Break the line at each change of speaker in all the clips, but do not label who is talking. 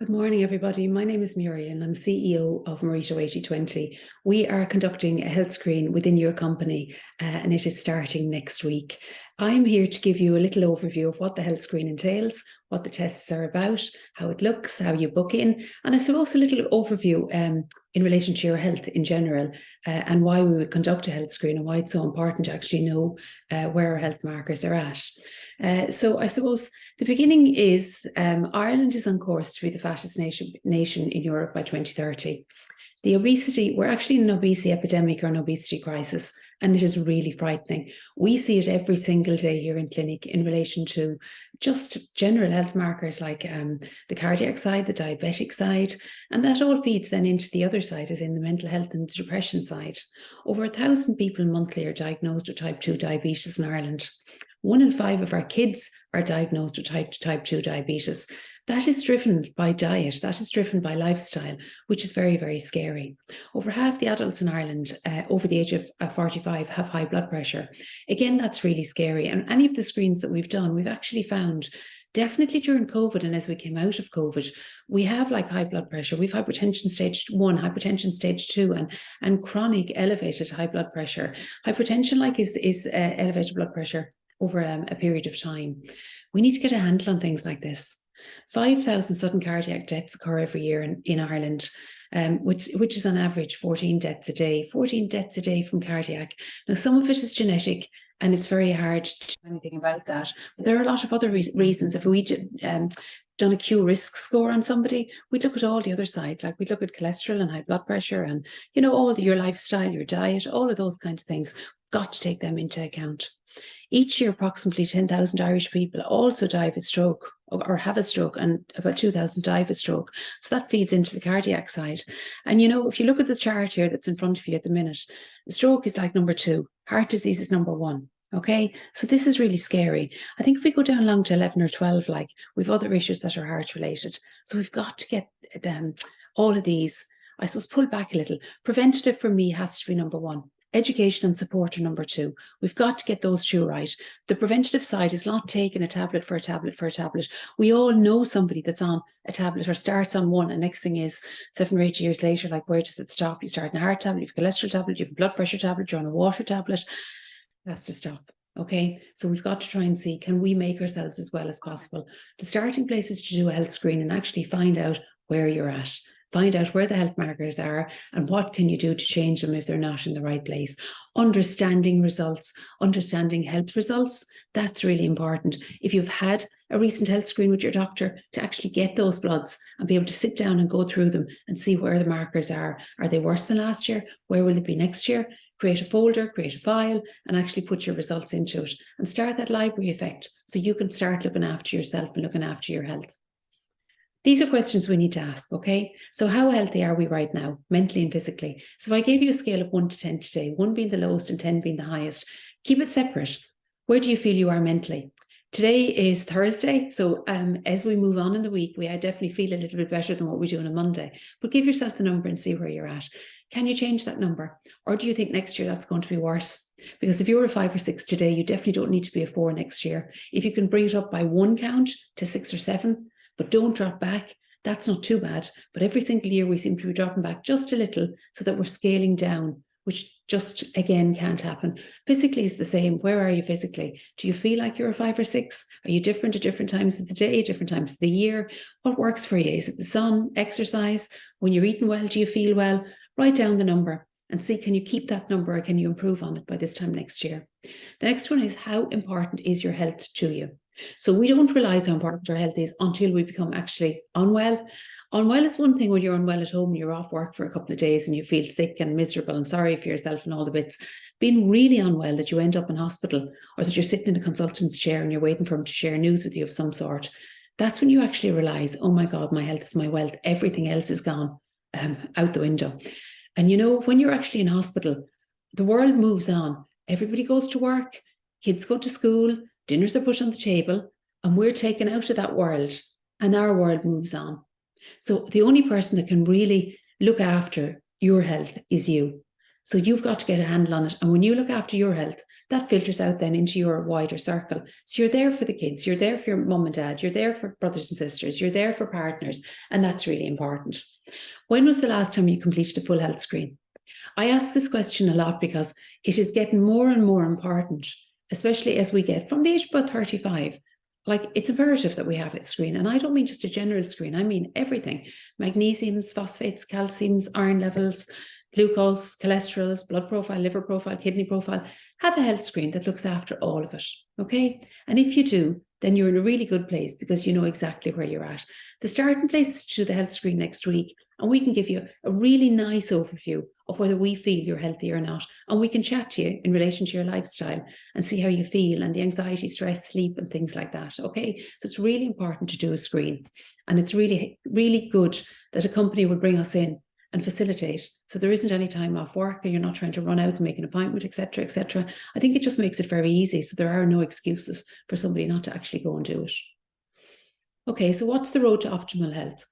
Good morning, everybody. My name is Muriel and I'm CEO of Marito 8020. We are conducting a health screen within your company and it is starting next week. I'm here to give you a little overview of what the health screen entails, what the tests are about, how it looks, how you book in, and I suppose a little overview in relation to your health in general and why we would conduct a health screen and why it's so important to actually know where our health markers are at. So I suppose the beginning is Ireland is on course to be the fattest nation in Europe by 2030. The obesity, we're actually in an obesity epidemic or an obesity crisis, and it is really frightening. We see it every single day here in clinic in relation to just general health markers like the cardiac side, the diabetic side, and that all feeds then into the other side, as in the mental health and the depression side. Over 1,000 people monthly are diagnosed with type 2 diabetes in Ireland. 1 in 5 of our kids are diagnosed with type 2 diabetes. That is driven by diet, that is driven by lifestyle, which is very, very scary. Over half the adults in Ireland over the age of 45 have high blood pressure. Again, that's really scary. And any of the screens that we've done, we've actually found definitely during COVID and as we came out of COVID, we have like high blood pressure. We've hypertension stage 1, hypertension stage 2, and chronic elevated high blood pressure. Hypertension is elevated blood pressure over a period of time. We need to get a handle on things like this. 5,000 sudden cardiac deaths occur every year in Ireland, which is on average 14 deaths a day. 14 deaths a day from cardiac. Now, some of it is genetic, and it's very hard to do anything about that. But there are a lot of other reasons. If we done a Q risk score on somebody, we'd look at all the other sides. Like we'd look at cholesterol and high blood pressure and, all your lifestyle, your diet, all of those kinds of things. Got to take them into account. Each year, approximately 10,000 Irish people also die of a stroke or have a stroke, and about 2,000 die of a stroke. So that feeds into the cardiac side. And, if you look at the chart here that's in front of you at the minute, the stroke is like number 2, heart disease is number 1. Okay, so this is really scary. I think if we go down along to 11 or 12, we've other issues that are heart related. So we've got to get all of these, I suppose, pull back a little. Preventative for me has to be number 1. Education and support are number 2. We've got to get those 2 right. The preventative side is not taking a tablet for a tablet for a tablet. We all know somebody that's on a tablet or starts on one, and next thing is 7 or 8 years later, where does it stop? You start on a heart tablet, you have a cholesterol tablet, you have a blood pressure tablet, you're on a water tablet. It has to stop. Okay, so we've got to try and see, can we make ourselves as well as possible? The starting place is to do a health screen and actually find out where you're at. Find out where the health markers are and what can you do to change them if they're not in the right place. Understanding results, understanding health results, that's really important. If you've had a recent health screen with your doctor, to actually get those bloods and be able to sit down and go through them and see where the markers are. Are they worse than last year? Where will they be next year? Create a folder, create a file, and actually put your results into it and start that library effect so you can start looking after yourself and looking after your health. These are questions we need to ask, okay? So how healthy are we right now, mentally and physically? So if I gave you a scale of 1 to 10 today, 1 being the lowest and 10 being the highest, keep it separate. Where do you feel you are mentally? Today is Thursday, so as we move on in the week, I definitely feel a little bit better than what we do on a Monday. But give yourself the number and see where you're at. Can you change that number? Or do you think next year that's going to be worse? Because if you're a 5 or 6 today, you definitely don't need to be a 4 next year. If you can bring it up by 1 count to 6 or 7, but don't drop back, that's not too bad. But every single year we seem to be dropping back just a little so that we're scaling down, which just, again, can't happen. Physically is the same. Where are you physically? Do you feel like you're a 5 or 6? Are you different at different times of the day, different times of the year? What works for you? Is it the sun, exercise? When you're eating well, do you feel well? Write down the number and see, can you keep that number or can you improve on it by this time next year? The next one is, how important is your health to you? So we don't realise how important our health is until we become actually unwell. Unwell is one thing when you're unwell at home and you're off work for a couple of days and you feel sick and miserable and sorry for yourself and all the bits. Being really unwell, that you end up in hospital or that you're sitting in a consultant's chair and you're waiting for him to share news with you of some sort, that's when you actually realise, oh my God, my health is my wealth. Everything else is gone out the window. And when you're actually in hospital, the world moves on. Everybody goes to work, kids go to school, dinners are put on the table, and we're taken out of that world and our world moves on. So the only person that can really look after your health is you. So you've got to get a handle on it. And when you look after your health, that filters out then into your wider circle. So you're there for the kids, you're there for your mum and dad, you're there for brothers and sisters, you're there for partners. And that's really important. When was the last time you completed a full health screen? I ask this question a lot because it is getting more and more important, especially as we get from the age of about 35. Like, it's imperative that we have a screen. And I don't mean just a general screen. I mean everything. Magnesiums, phosphates, calciums, iron levels, glucose, cholesterols, blood profile, liver profile, kidney profile. Have a health screen that looks after all of it. Okay. And if you do, then you're in a really good place because you know exactly where you're at. The starting place is to do the health screen next week. And we can give you a really nice overview of whether we feel you're healthy or not. And we can chat to you in relation to your lifestyle and see how you feel and the anxiety, stress, sleep and things like that. Okay. So it's really important to do a screen. And it's really, really good that a company will bring us in and facilitate. So there isn't any time off work and you're not trying to run out and make an appointment, etc., etc. I think it just makes it very easy. So there are no excuses for somebody not to actually go and do it. Okay, so what's the road to optimal health?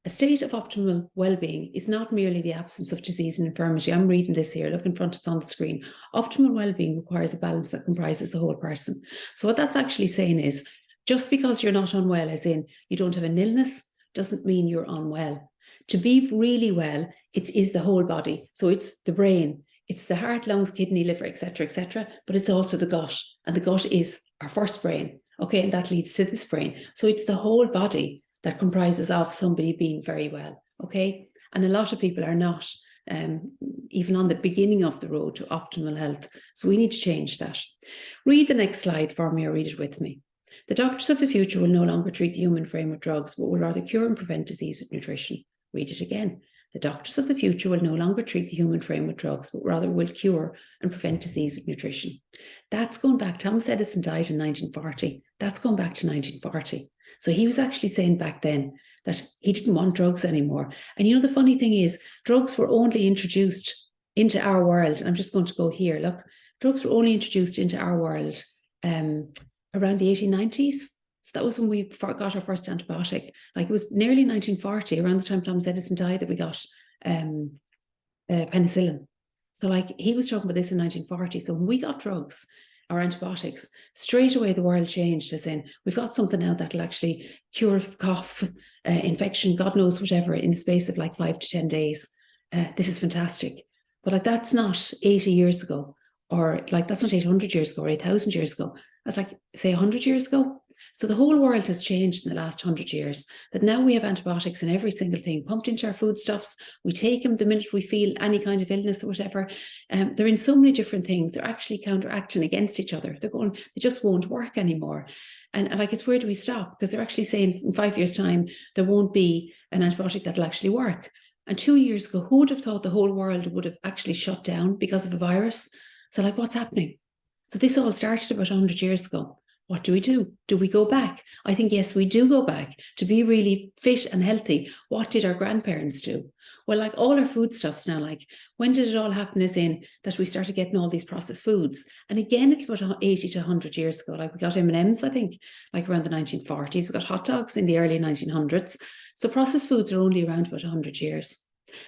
A state of optimal well-being is not merely the absence of disease and infirmity. I'm reading this here, look in front, it's on the screen. Optimal well-being requires a balance that comprises the whole person. So what that's actually saying is, just because you're not unwell, as in you don't have an illness, doesn't mean you're unwell. To be really well, it is the whole body. So it's the brain, it's the heart, lungs, kidney, liver, etc., but it's also the gut. And the gut is our first brain. Okay, and that leads to this brain. So it's the whole body that comprises of somebody being very well. Okay, and a lot of people are not even on the beginning of the road to optimal health. So we need to change that. Read the next slide for me or read it with me. The doctors of the future will no longer treat the human frame with drugs, but will rather cure and prevent disease with nutrition. Read it again. The doctors of the future will no longer treat the human frame with drugs, but rather will cure and prevent disease with nutrition. That's going back. Thomas Edison died in 1940. That's going back to 1940. So he was actually saying back then that he didn't want drugs anymore. And you know, the funny thing is, drugs were only introduced into our world. I'm just going to go here. Look, drugs were only introduced into our world around the 1890s. So that was when we got our first antibiotic. Like, it was nearly 1940, around the time Thomas Edison died, that we got penicillin. So like, he was talking about this in 1940. So when we got drugs or antibiotics, straight away the world changed, as in we've got something now that'll actually cure cough, infection, God knows whatever, in the space of like 5 to 10 days. This is fantastic. But like, that's not 80 years ago, or like, that's not 800 years ago or 8,000 years ago. That's like, say, 100 years ago. So the whole world has changed in the last 100 years, that now we have antibiotics in every single thing pumped into our foodstuffs. We take them the minute we feel any kind of illness or whatever. They're in so many different things. They're actually counteracting against each other. They're going, they just won't work anymore. And like, it's where do we stop? Because they're actually saying in 5 years' time, there won't be an antibiotic that'll actually work. And 2 years ago, who would have thought the whole world would have actually shut down because of a virus? So like, what's happening? So this all started about 100 years ago. What do we do? Do we go back? I think, yes, we do go back to be really fit and healthy. What did our grandparents do? Well, like, all our foodstuffs now, like, when did it all happen, as in that we started getting all these processed foods? And again, it's about 80 to 100 years ago. Like, we got M&Ms, I think, like around the 1940s. We got hot dogs in the early 1900s. So processed foods are only around about 100 years.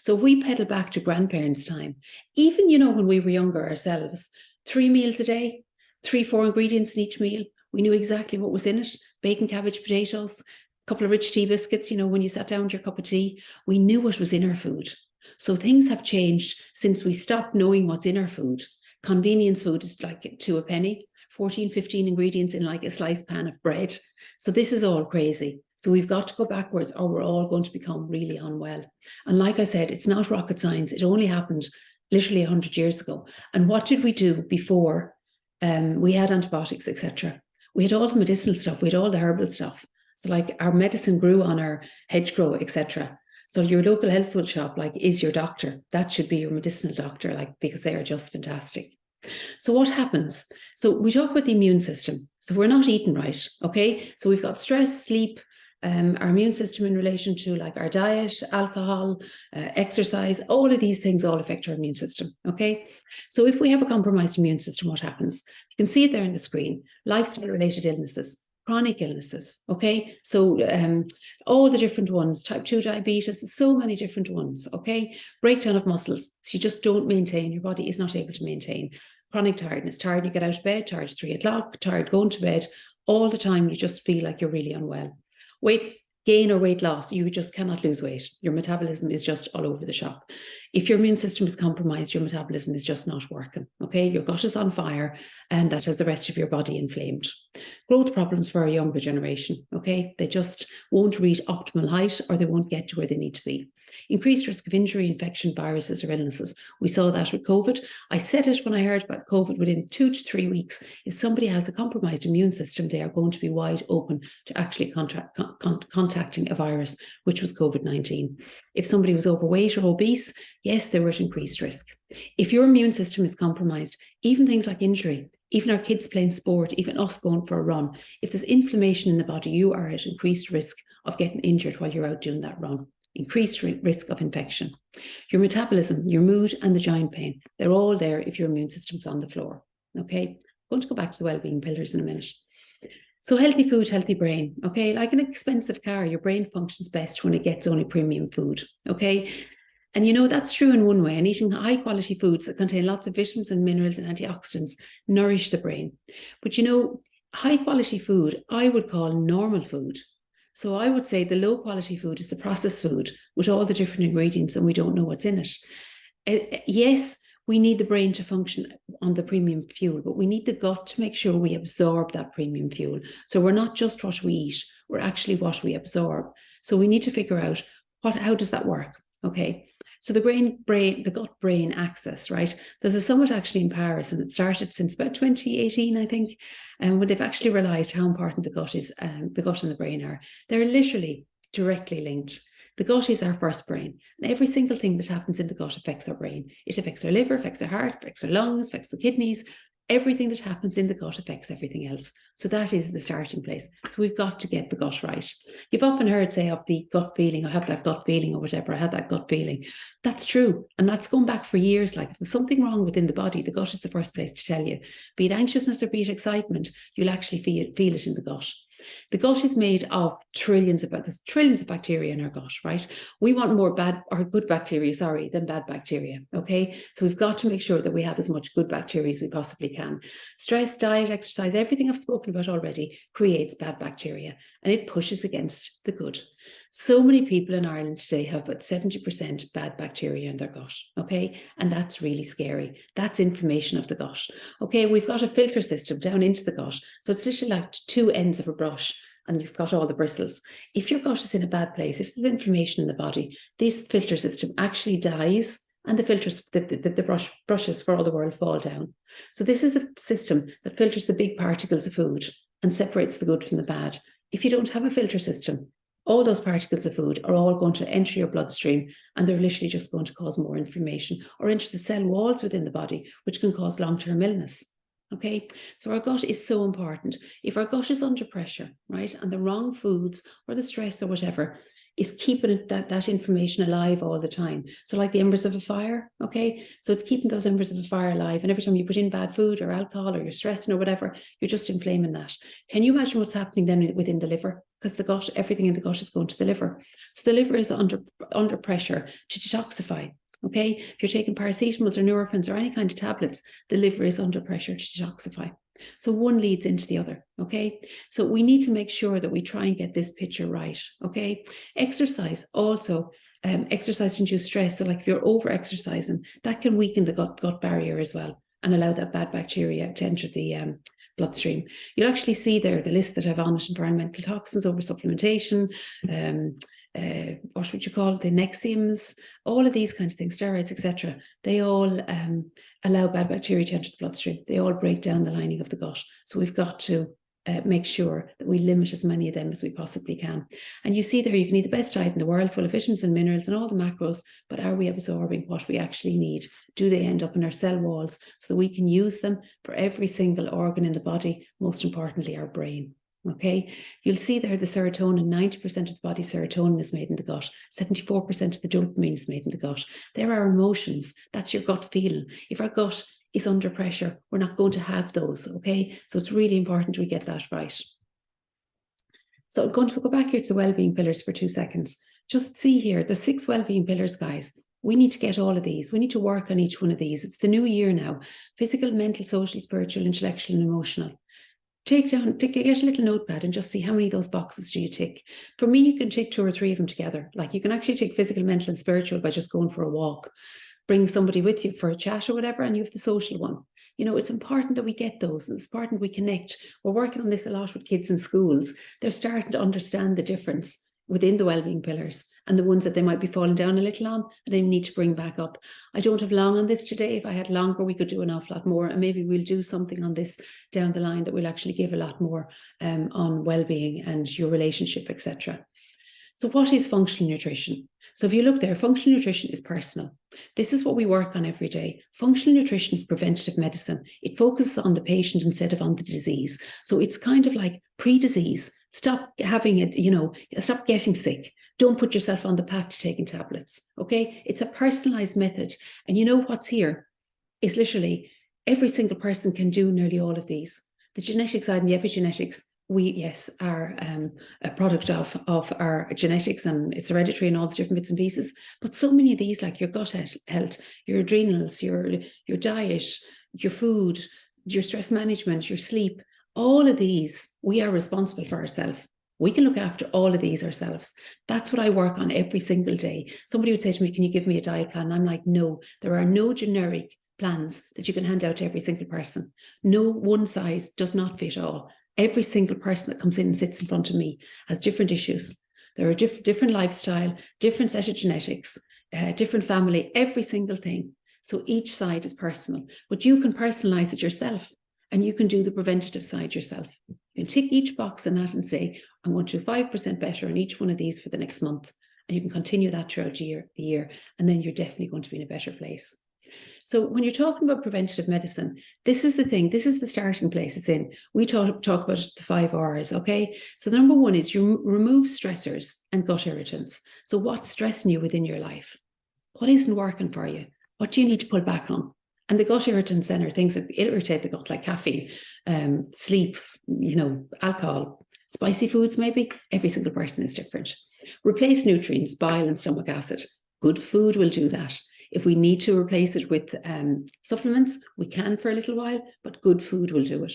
So if we pedal back to grandparents' time, even, you know, when we were younger ourselves, 3 meals a day, 3-4 ingredients in each meal. We knew exactly what was in it. Bacon, cabbage, potatoes, a couple of rich tea biscuits, you know, when you sat down with your cup of tea, we knew what was in our food. So things have changed since we stopped knowing what's in our food. Convenience food is like 2 a penny, 14, 15 ingredients in like a sliced pan of bread. So this is all crazy. So we've got to go backwards or we're all going to become really unwell. And like I said, it's not rocket science. It only happened literally 100 years ago. And what did we do before we had antibiotics, etc.? We had all the medicinal stuff. We had all the herbal stuff. So like, our medicine grew on our hedgerow, etc. So your local health food shop, like, is your doctor. That should be your medicinal doctor, like, because they are just fantastic. So what happens? So we talk about the immune system. So we're not eating right, okay? So we've got stress, sleep, our immune system in relation to like our diet, alcohol, exercise, all of these things all affect our immune system, okay? So if we have a compromised immune system, what happens? You can see it there on the screen. Lifestyle-related illnesses, chronic illnesses, okay? So all the different ones, type 2 diabetes, so many different ones, okay? Breakdown of muscles, so you just don't maintain, your body is not able to maintain. Chronic tiredness, tired you get out of bed, tired at 3 o'clock, tired going to bed, all the time you just feel like you're really unwell. Weight gain or weight loss, you just cannot lose weight. Your metabolism is just all over the shop. If your immune system is compromised, your metabolism is just not working, okay? Your gut is on fire and that has the rest of your body inflamed. Growth problems for our younger generation, okay? They just won't reach optimal height or they won't get to where they need to be. Increased risk of injury, infection, viruses or illnesses. We saw that with COVID. I said it when I heard about COVID, within 2 to 3 weeks, if somebody has a compromised immune system, they are going to be wide open to actually contacting a virus, which was COVID-19. If somebody was overweight or obese, yes, they were at increased risk. If your immune system is compromised, even things like injury, even our kids playing sport, even us going for a run, if there's inflammation in the body, you are at increased risk of getting injured while you're out doing that run. Increased risk of infection. Your metabolism, your mood, and the joint pain, they're all there if your immune system's on the floor. Okay, I'm going to go back to the well-being pillars in a minute. So healthy food, healthy brain. Okay, like an expensive car, your brain functions best when it gets only premium food. Okay, and you know that's true in one way. And eating high quality foods that contain lots of vitamins and minerals and antioxidants nourish the brain. But you know, high quality food I would call normal food. So I would say the low quality food is the processed food with all the different ingredients and we don't know what's in it. Yes, we need the brain to function on the premium fuel, but we need the gut to make sure we absorb that premium fuel. So we're not just what we eat, we're actually what we absorb. So we need to figure out how does that work? Okay. So the gut-brain axis, right? There's a summit actually in Paris, and it started since about 2018, I think, and when they've actually realised how important the gut is, the gut and the brain are. They're literally directly linked. The gut is our first brain, and every single thing that happens in the gut affects our brain. It affects our liver, affects our heart, affects our lungs, affects the kidneys. Everything that happens in the gut affects everything else. So that is the starting place. So we've got to get the gut right. You've often heard say of the gut feeling, I have that gut feeling or whatever, I had that gut feeling. That's true. And that's going back for years. Like if there's something wrong within the body, the gut is the first place to tell you. Be it anxiousness or be it excitement, you'll actually feel it in the gut. The gut is made of trillions of bacteria in our gut, right? We want more good bacteria, than bad bacteria, okay? So we've got to make sure that we have as much good bacteria as we possibly can. Stress, diet, exercise, everything I've spoken about already creates bad bacteria and it pushes against the good. So many people in Ireland today have about 70% bad bacteria in their gut, okay? And that's really scary. That's inflammation of the gut, okay? We've got a filter system down into the gut. So it's literally like two ends of a brush and you've got all the bristles. If your gut is in a bad place, if there's inflammation in the body, this filter system actually dies and the filters, the brushes for all the world fall down. So this is a system that filters the big particles of food and separates the good from the bad. If you don't have a filter system, all those particles of food are all going to enter your bloodstream and they're literally just going to cause more inflammation or enter the cell walls within the body, which can cause long-term illness. Okay, so our gut is so important. If our gut is under pressure, right, and the wrong foods or the stress or whatever is keeping that information alive all the time. So like the embers of a fire, okay? So it's keeping those embers of a fire alive. And every time you put in bad food or alcohol or you're stressing or whatever, you're just inflaming that. Can you imagine what's happening then within the liver? Because the gut, everything in the gut is going to the liver. So the liver is under pressure to detoxify. Okay, if you're taking paracetamols or Nurofen or any kind of tablets, the liver is under pressure to detoxify. So one leads into the other, okay? So we need to make sure that we try and get this picture right, okay? Exercise also, exercise to induce stress. So like if you're over-exercising, that can weaken the gut barrier as well and allow that bad bacteria to enter the bloodstream. You'll actually see there the list that have on it: environmental toxins, over-supplementation, what would you call it, the Nexiums, all of these kinds of things, steroids, etc. They all allow bad bacteria to enter the bloodstream. They all break down the lining of the gut. So we've got to make sure that we limit as many of them as we possibly can. And you see there, you can eat the best diet in the world, full of vitamins and minerals and all the macros, but are we absorbing what we actually need? Do they end up in our cell walls so that we can use them for every single organ in the body, most importantly, our brain? Okay, you'll see there the serotonin, 90% of the body's serotonin is made in the gut, 74% of the dopamine is made in the gut. There are emotions. That's your gut feeling. If our gut is under pressure, we're not going to have those, okay? So it's really important we get that right. So I'm going to go back here to the wellbeing pillars for 2 seconds. Just see here, the 6 wellbeing pillars, guys. We need to get all of these. We need to work on each one of these. It's the new year now. Physical, mental, social, spiritual, intellectual, and emotional. Get a little notepad and just see how many of those boxes do you tick. For me, you can tick 2 or 3 of them together. Like you can actually tick physical, mental, and spiritual by just going for a walk. Bring somebody with you for a chat or whatever, and you have the social one. You know, it's important that we get those. It's important we connect. We're working on this a lot with kids in schools. They're starting to understand the difference within the wellbeing pillars and the ones that they might be falling down a little on and they need to bring back up. I don't have long on this today. If I had longer, we could do an awful lot more, and maybe we'll do something on this down the line that will actually give a lot more on wellbeing and your relationship, etc. So what is functional nutrition? So if you look there, functional nutrition is personal. This is what we work on every day. Functional nutrition is preventative medicine. It focuses on the patient instead of on the disease. So it's kind of like pre-disease. Stop having it, stop getting sick. Don't put yourself on the path to taking tablets, okay? It's a personalized method. And you know what's here is literally every single person can do nearly all of these. The genetic side and the epigenetics, we, yes, are a product of our genetics, and it's hereditary and all the different bits and pieces. But so many of these, like your gut health, your adrenals, your diet, your food, your stress management, your sleep, all of these, we are responsible for ourselves. We can look after all of these ourselves. That's what I work on every single day. Somebody would say to me, can you give me a diet plan? I'm like, no, there are no generic plans that you can hand out to every single person. No one size does not fit all. Every single person that comes in and sits in front of me has different issues. There are different lifestyle, different set of genetics, different family, every single thing. So each side is personal, but you can personalize it yourself and you can do the preventative side yourself. You can tick each box in that and say, I want you 5% better on each one of these for the next month. And you can continue that throughout the year, and then you're definitely going to be in a better place. So when you're talking about preventative medicine, this is the thing, this is the starting place it's in. We talk about the 5 R's, okay? So the number 1 is you remove stressors and gut irritants. So what's stressing you within your life? What isn't working for you? What do you need to pull back on? And the gut irritants then are things that irritate the gut, like caffeine, sleep, alcohol, spicy foods maybe. Every single person is different. Replace nutrients, bile and stomach acid. Good food will do that. If we need to replace it with supplements, we can for a little while, but good food will do it.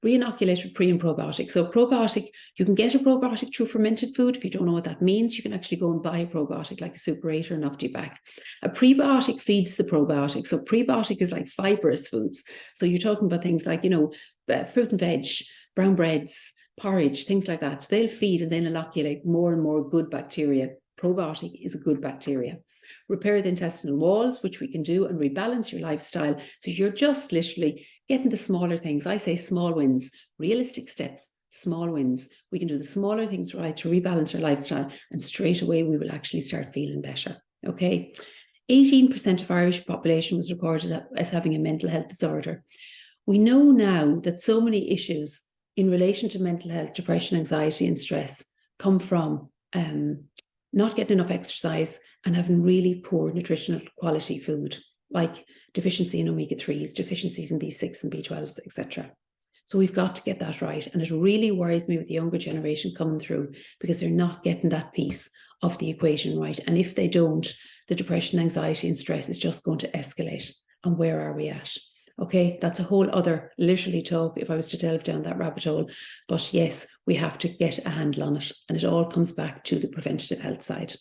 Re-inoculate with pre and probiotic. So probiotic, you can get a probiotic through fermented food. If you don't know what that means, you can actually go and buy a probiotic like a Super 8 or an OptiBac. A prebiotic feeds the probiotic. So prebiotic is like fibrous foods. So you're talking about things like, fruit and veg, brown breads, porridge, things like that. So they'll feed and then inoculate more and more good bacteria. Probiotic is a good bacteria. Repair the intestinal walls, which we can do, and rebalance your lifestyle. So you're just literally getting the smaller things. I say small wins, realistic steps, small wins. We can do the smaller things right to rebalance our lifestyle, and straight away we will actually start feeling better. Okay. 18% of Irish population was recorded as having a mental health disorder. We know now that so many issues in relation to mental health, depression, anxiety, and stress come from not getting enough exercise and having really poor nutritional quality food, like deficiency in omega-3s, deficiencies in B6 and B12s, etc. So we've got to get that right. And it really worries me with the younger generation coming through, because they're not getting that piece of the equation right. And if they don't, the depression, anxiety, and stress is just going to escalate. And where are we at? Okay, that's a whole other literally talk if I was to delve down that rabbit hole. But yes, we have to get a handle on it. And it all comes back to the preventative health side.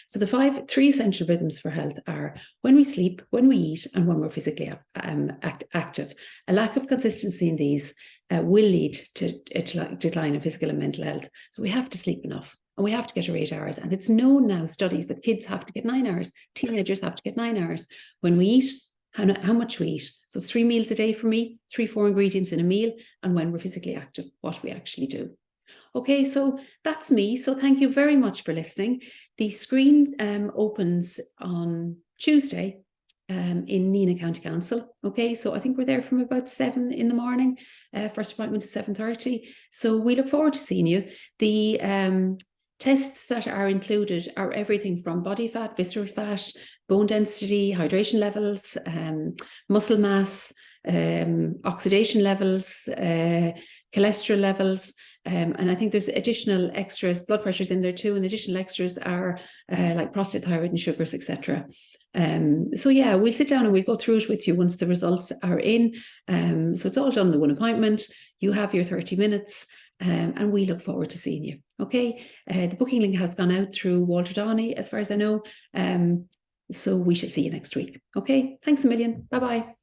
So the 3 essential rhythms for health are when we sleep, when we eat, and when we're physically active. A lack of consistency in these will lead to a decline in physical and mental health. So we have to sleep enough. And we have to get our 8 hours. And it's known now, studies, that kids have to get 9 hours. Teenagers have to get 9 hours. When we eat, how much we eat. So it's 3 meals a day for me, 3-4 ingredients in a meal, and when we're physically active, what we actually do. Okay, so that's me. So thank you very much for listening. The screen opens on Tuesday in Nenagh County Council. Okay, so I think we're there from about 7 in the morning. First appointment is 7:30. So we look forward to seeing you. The tests that are included are everything from body fat, visceral fat, bone density, hydration levels, muscle mass, oxidation levels, cholesterol levels, and I think there's additional extras, blood pressures in there too, and additional extras are like prostate, thyroid and sugars, etc. So yeah, we'll sit down and we'll go through it with you once the results are in. So it's all done in one appointment. You have your 30 minutes. And we look forward to seeing you. Okay. The booking link has gone out through Walter Downey, as far as I know. So we should see you next week. Okay. Thanks a million. Bye-bye.